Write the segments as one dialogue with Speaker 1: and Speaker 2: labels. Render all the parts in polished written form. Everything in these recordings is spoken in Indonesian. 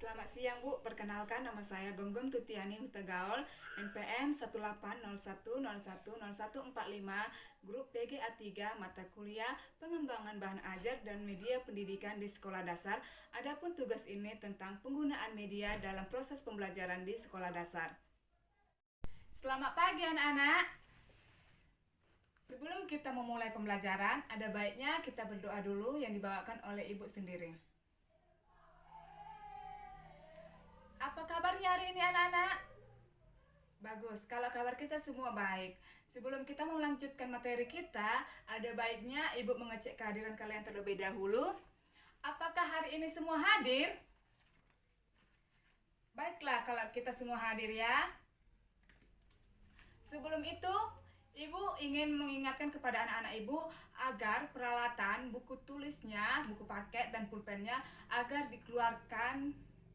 Speaker 1: Selamat siang Bu, perkenalkan nama saya Gonggong Tutiani Hutagaol, NPM 18010100145, Grup PGA3, Mata Kuliah Pengembangan Bahan Ajar dan Media Pendidikan di Sekolah Dasar. Adapun tugas ini tentang penggunaan media dalam proses pembelajaran di sekolah dasar. Selamat pagi anak-anak. Sebelum kita memulai pembelajaran, ada baiknya kita berdoa dulu yang dibawakan oleh ibu sendiri. Apa kabarnya hari ini anak-anak? Bagus, kalau kabar kita semua baik. Sebelum kita melanjutkan materi kita, ada baiknya ibu mengecek kehadiran kalian terlebih dahulu. Apakah hari ini semua hadir? Baiklah, kalau kita semua hadir ya. Sebelum itu, ibu ingin mengingatkan kepada anak-anak ibu agar peralatan buku tulisnya, buku paket dan pulpennya agar dikeluarkan,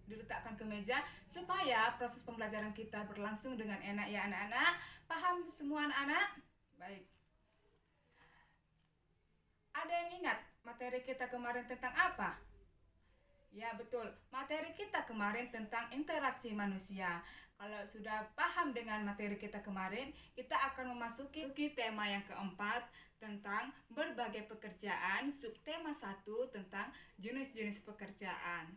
Speaker 1: diletakkan ke meja supaya proses pembelajaran kita berlangsung dengan enak ya anak-anak. Paham semua anak-anak? Baik. Ada yang ingat materi kita kemarin tentang apa? Ya betul, materi kita kemarin tentang interaksi manusia. Kalau sudah paham dengan materi kita kemarin, kita akan memasuki tema yang keempat tentang berbagai pekerjaan, subtema 1 tentang jenis-jenis pekerjaan.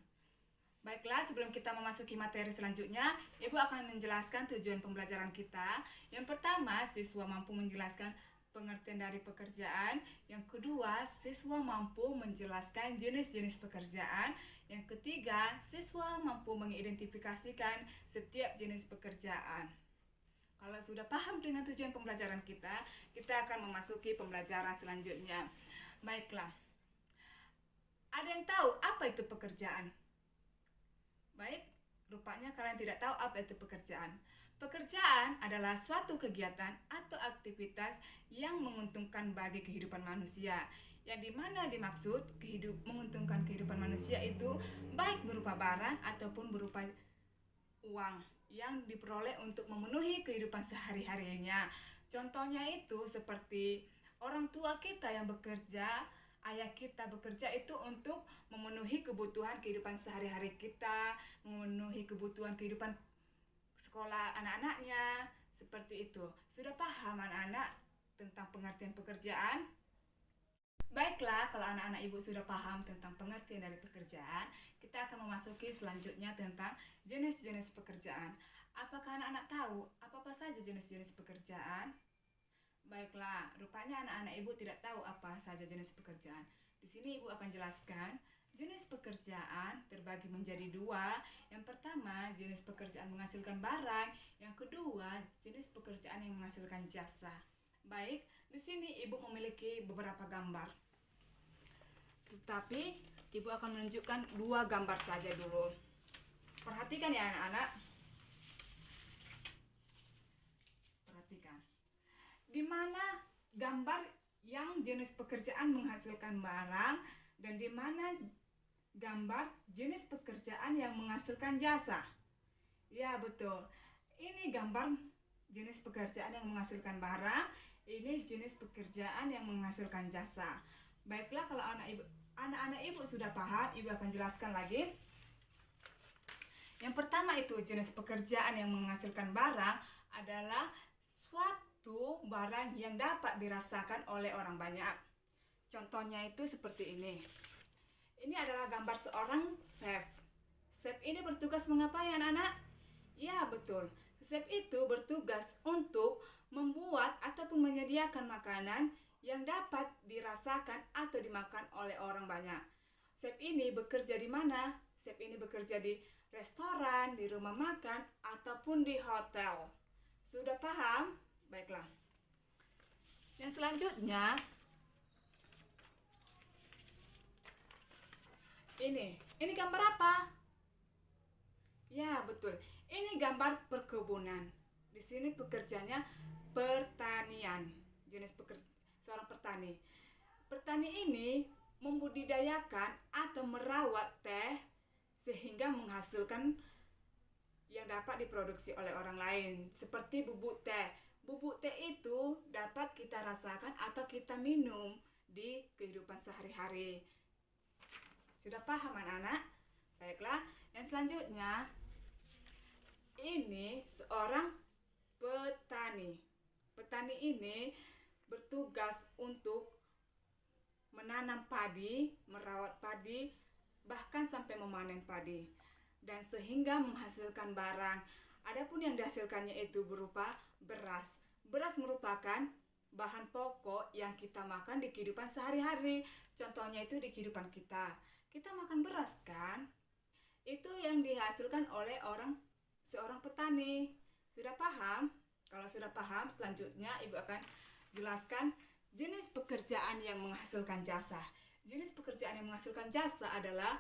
Speaker 1: Baiklah, sebelum kita memasuki materi selanjutnya, Ibu akan menjelaskan tujuan pembelajaran kita. Yang pertama, siswa mampu menjelaskan pengertian dari pekerjaan. Yang kedua, siswa mampu menjelaskan jenis-jenis pekerjaan. Yang ketiga, siswa mampu mengidentifikasikan setiap jenis pekerjaan. Kalau sudah paham dengan tujuan pembelajaran kita akan memasuki pembelajaran selanjutnya. Baiklah, ada yang tahu apa itu pekerjaan? Baik, rupanya kalian tidak tahu apa itu pekerjaan. Pekerjaan adalah suatu kegiatan atau aktivitas yang menguntungkan bagi kehidupan manusia. Yang dimana dimaksud menguntungkan kehidupan manusia itu baik berupa barang ataupun berupa uang yang diperoleh untuk memenuhi kehidupan sehari-harinya. Contohnya itu seperti orang tua kita yang bekerja, ayah kita bekerja itu untuk memenuhi kebutuhan kehidupan sehari-hari kita, memenuhi kebutuhan kehidupan sekolah anak-anaknya, seperti itu. Sudah paham anak-anak tentang pengertian pekerjaan? Baiklah, kalau anak-anak ibu sudah paham tentang pengertian dari pekerjaan, kita akan memasuki selanjutnya tentang jenis-jenis pekerjaan. Apakah anak-anak tahu apa saja jenis-jenis pekerjaan? Baiklah, rupanya anak-anak ibu tidak tahu apa saja jenis pekerjaan. Di sini ibu akan jelaskan jenis pekerjaan terbagi menjadi dua. Yang pertama, jenis pekerjaan menghasilkan barang. Yang kedua, jenis pekerjaan yang menghasilkan jasa. Baik, di sini ibu memiliki beberapa gambar. Tetapi ibu akan menunjukkan dua gambar saja dulu. Perhatikan ya anak-anak. Perhatikan. Di mana gambar yang jenis pekerjaan menghasilkan barang dan di mana gambar jenis pekerjaan yang menghasilkan jasa? Ya, betul. Ini gambar jenis pekerjaan yang menghasilkan barang, ini jenis pekerjaan yang menghasilkan jasa. Baiklah, kalau anak-anak ibu sudah paham, ibu akan jelaskan lagi. Yang pertama itu jenis pekerjaan yang menghasilkan barang adalah suatu barang yang dapat dirasakan oleh orang banyak. Contohnya itu seperti ini. Ini adalah gambar seorang chef. Chef ini bertugas mengapai anak-anak? Ya, betul. Chef itu bertugas untuk membuat ataupun menyediakan makanan yang dapat dirasakan atau dimakan oleh orang banyak. Chef ini bekerja di mana? Chef ini bekerja di restoran, di rumah makan, ataupun di hotel. Sudah paham? Baiklah. Yang selanjutnya, ini gambar apa? Ya, betul. Ini gambar perkebunan. Di sini pekerjanya pertanian. Seorang petani. Petani ini membudidayakan atau merawat teh sehingga menghasilkan yang dapat diproduksi oleh orang lain, seperti bubuk teh. Bubuk teh itu dapat kita rasakan atau kita minum di kehidupan sehari-hari. Sudah paham anak-anak? Baiklah, yang selanjutnya, ini seorang petani. Petani ini bertugas untuk menanam padi, merawat padi, bahkan sampai memanen padi, dan sehingga menghasilkan barang. Adapun yang dihasilkannya itu berupa beras. Beras merupakan bahan pokok yang kita makan di kehidupan sehari-hari. Contohnya itu di kehidupan kita. Kita makan beras kan? Itu yang dihasilkan oleh seorang petani. Sudah paham? Kalau sudah paham, selanjutnya Ibu akan jelaskan jenis pekerjaan yang menghasilkan jasa. Jenis pekerjaan yang menghasilkan jasa adalah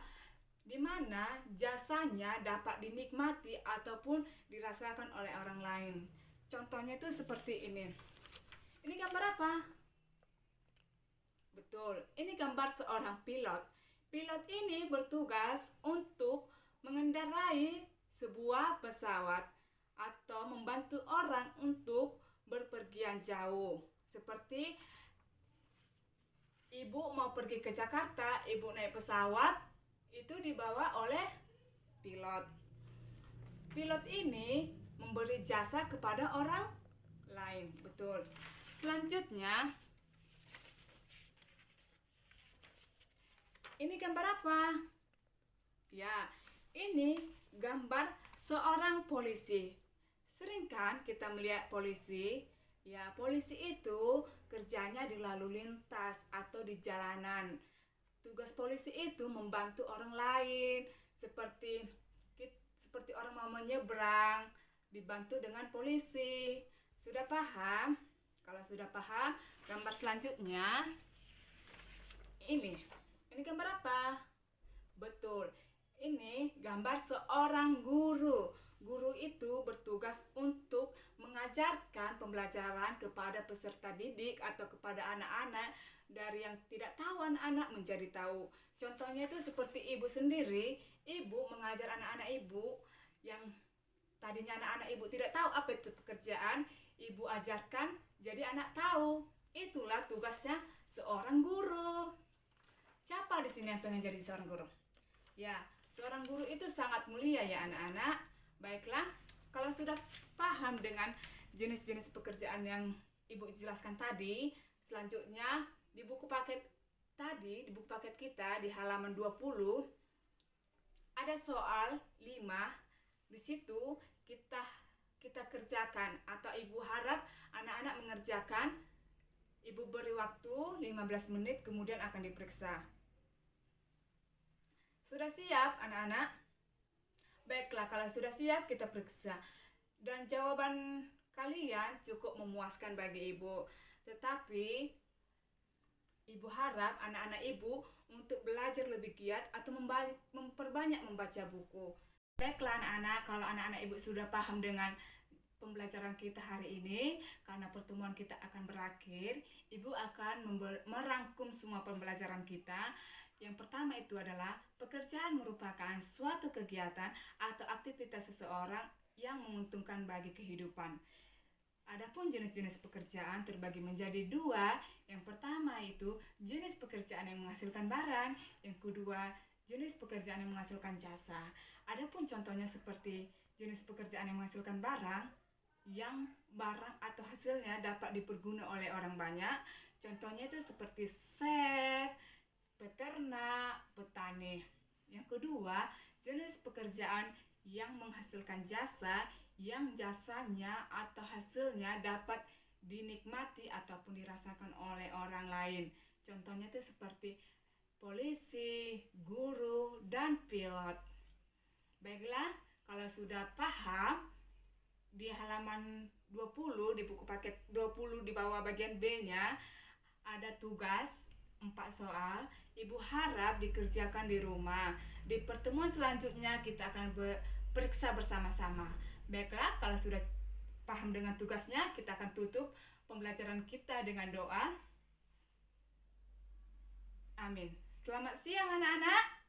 Speaker 1: di mana jasanya dapat dinikmati ataupun dirasakan oleh orang lain. Contohnya itu seperti ini. Ini gambar apa? Betul, ini gambar seorang pilot. Pilot ini bertugas untuk mengendarai sebuah pesawat atau membantu orang untuk berpergian jauh. Seperti Ibu mau pergi ke Jakarta, Ibu naik pesawat, itu dibawa oleh pilot. Pilot ini memberi jasa kepada orang lain. Betul. Selanjutnya, ini gambar apa? Ya, ini gambar seorang polisi. Sering kan kita melihat polisi? Ya, polisi itu kerjanya di lalu lintas atau di jalanan. Tugas polisi itu membantu orang lain, seperti orang mau menyeberang, dibantu dengan polisi. Sudah paham? Kalau sudah paham, gambar selanjutnya ini gambar apa? Betul, ini gambar seorang guru. Guru itu bertugas untuk mengajarkan pembelajaran kepada peserta didik atau kepada anak-anak, dari yang tidak tahu anak-anak menjadi tahu. Contohnya itu seperti Ibu sendiri, Ibu mengajar anak-anak Ibu yang tadinya anak-anak Ibu tidak tahu apa itu pekerjaan, Ibu ajarkan jadi anak tahu. Itulah tugasnya seorang guru. Siapa di sini yang pengen jadi seorang guru? Ya, seorang guru itu sangat mulia ya anak-anak. Baiklah, kalau sudah paham dengan jenis-jenis pekerjaan yang Ibu jelaskan tadi, selanjutnya di buku paket tadi, di buku paket kita di halaman 20 ada soal 5. Di situ kita kerjakan atau Ibu harap anak-anak mengerjakan. Ibu beri waktu 15 menit kemudian akan diperiksa. Sudah siap anak-anak? Baiklah, kalau sudah siap kita periksa. Dan jawaban kalian cukup memuaskan bagi Ibu. Tetapi Ibu harap anak-anak Ibu untuk belajar lebih giat atau memperbanyak membaca buku. Baiklah anak-anak, kalau anak-anak Ibu sudah paham dengan pembelajaran kita hari ini, karena pertemuan kita akan berakhir, Ibu akan merangkum semua pembelajaran kita. Yang pertama itu adalah pekerjaan merupakan suatu kegiatan atau aktivitas seseorang yang menguntungkan bagi kehidupan. Adapun jenis-jenis pekerjaan terbagi menjadi 2. Yang pertama itu jenis pekerjaan yang menghasilkan barang, yang kedua jenis pekerjaan yang menghasilkan jasa. Adapun contohnya seperti jenis pekerjaan yang menghasilkan barang, yang barang atau hasilnya dapat diperguna oleh orang banyak. Contohnya itu seperti chef, peternak, petani. Yang kedua, jenis pekerjaan yang menghasilkan jasa, yang jasanya atau hasilnya dapat dinikmati ataupun dirasakan oleh orang lain. Contohnya itu seperti polisi, guru, dan pilot. Baiklah, kalau sudah paham, di halaman 20 di buku paket 20 di bawah bagian B-nya ada tugas 4 soal. Ibu harap dikerjakan di rumah. Di pertemuan selanjutnya kita akan periksa bersama-sama. Baiklah, kalau sudah paham dengan tugasnya, kita akan tutup pembelajaran kita dengan doa. Amin. Selamat siang anak-anak.